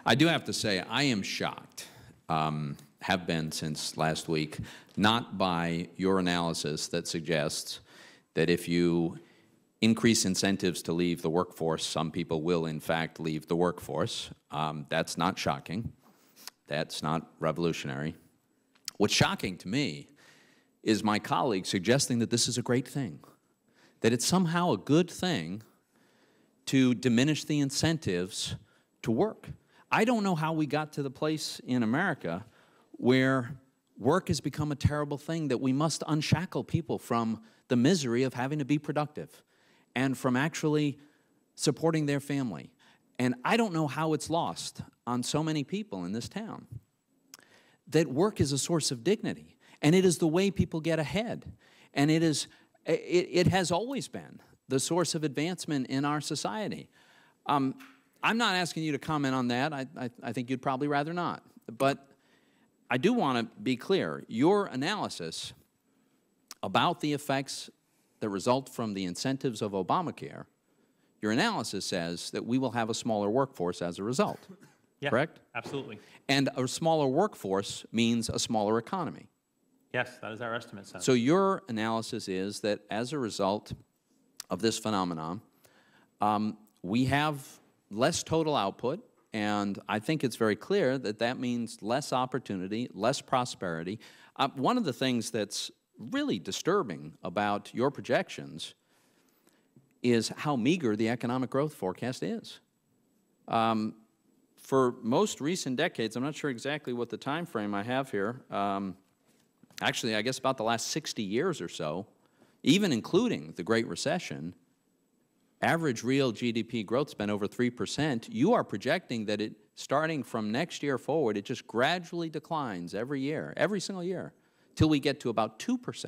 I do have to say, I am shocked, have been since last week, not by your analysis that suggests that if you increase incentives to leave the workforce, some people will in fact leave the workforce. That's not shocking. That's not revolutionary. What's shocking to me is my colleagues suggesting that this is a great thing, that it's somehow a good thing to diminish the incentives to work. I don't know how we got to the place in America where work has become a terrible thing, that we must unshackle people from the misery of having to be productive and from actually supporting their family. And I don't know how it's lost on so many people in this town that work is a source of dignity, and it is the way people get ahead, and it has always been the source of advancement in our society. I'm not asking you to comment on that. I think you'd probably rather not. But I do want to be clear. Your analysis about the effects that result from the incentives of Obamacare, your analysis says that we will have a smaller workforce as a result. Yeah, correct? Absolutely. And a smaller workforce means a smaller economy. Yes, that is our estimate, Senator. So your analysis is that as a result of this phenomenon, we have less total output, and I think it's very clear that that means less opportunity, less prosperity. One of the things that's really disturbing about your projections is how meager the economic growth forecast is. For most recent decades, I'm not sure exactly what the time frame I have here, actually I guess about the last 60 years or so, even including the Great Recession, average real GDP growth's been over 3%. You are projecting that it, starting from next year forward, it just gradually declines every year, every single year, till we get to about 2%,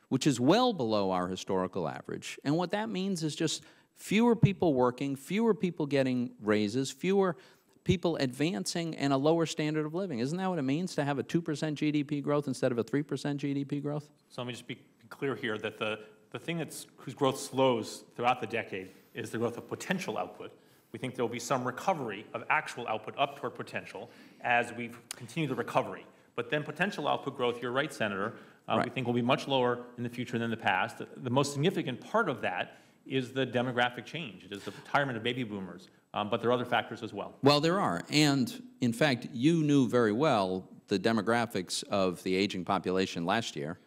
which is well below our historical average. And what that means is just fewer people working, fewer people getting raises, fewer people advancing, and a lower standard of living. Isn't that what it means to have a 2% GDP growth instead of a 3% GDP growth? So let me just be clear here that the thing whose growth slows throughout the decade is the growth of potential output. We think there will be some recovery of actual output up toward potential as we continue the recovery. But then potential output growth, you're right, Senator, right. We think will be much lower in the future than the past. The most significant part of that is the demographic change. It is the retirement of baby boomers, but there are other factors as well. Well, there are. And in fact, you knew very well the demographics of the aging population last year.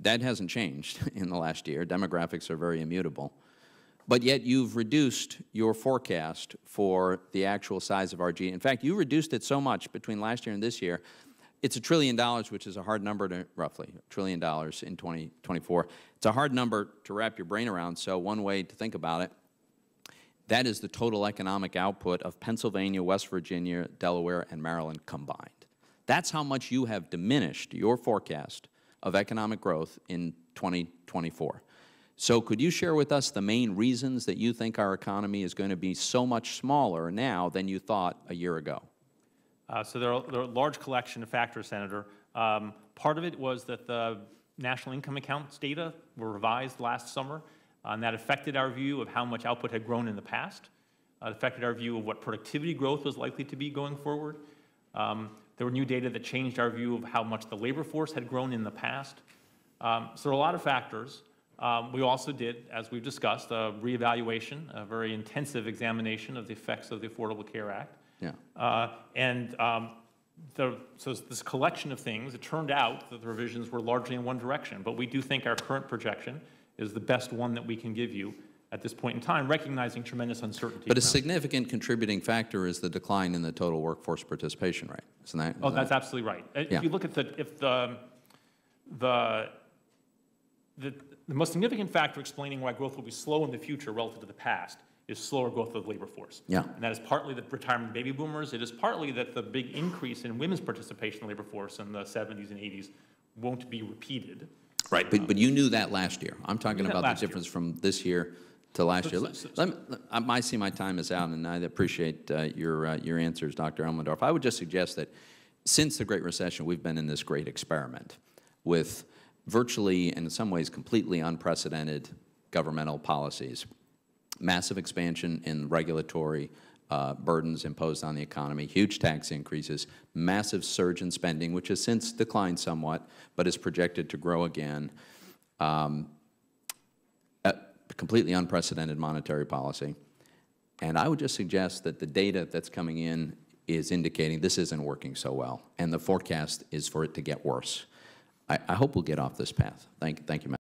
That hasn't changed in the last year. Demographics are very immutable. But yet you've reduced your forecast for the actual size of our GDP. In fact, you reduced it so much between last year and this year. It's $1 trillion, which is a hard number to, roughly, $1 trillion in 2024. It's a hard number to wrap your brain around, so one way to think about it, that is the total economic output of Pennsylvania, West Virginia, Delaware, and Maryland combined. That's how much you have diminished your forecast of economic growth in 2024. So could you share with us the main reasons that you think our economy is going to be so much smaller now than you thought a year ago? So there are a large collection of factors, Senator. Part of it was that the national income accounts data were revised last summer, and that affected our view of how much output had grown in the past. It affected our view of what productivity growth was likely to be going forward. There were new data that changed our view of how much the labor force had grown in the past. So there are a lot of factors. We also did, as we've discussed, a reevaluation, a very intensive examination of the effects of the Affordable Care Act. Yeah. So this collection of things, it turned out that the revisions were largely in one direction, but we do think our current projection is the best one that we can give you at this point in time, recognizing tremendous uncertainty. But a significant contributing factor is the decline in the total workforce participation rate, isn't that? Oh, that's absolutely right. Yeah. If you look at the most significant factor explaining why growth will be slow in the future relative to the past is slower growth of the labor force. Yeah. And that is partly the retirement of baby boomers. It is partly that the big increase in women's participation in the labor force in the 70s and 80s won't be repeated. Right, but you knew that last year. I'm talking about the difference from this year to last year. I see my time is out, and I appreciate your answers, Dr. Elmendorf. I would just suggest that since the Great Recession, we've been in this great experiment with virtually, and in some ways completely unprecedented governmental policies, massive expansion in regulatory burdens imposed on the economy, huge tax increases, massive surge in spending, which has since declined somewhat, but is projected to grow again, a completely unprecedented monetary policy. And I would just suggest that the data that's coming in is indicating this isn't working so well, and the forecast is for it to get worse. I hope we'll get off this path. Thank you, Madam.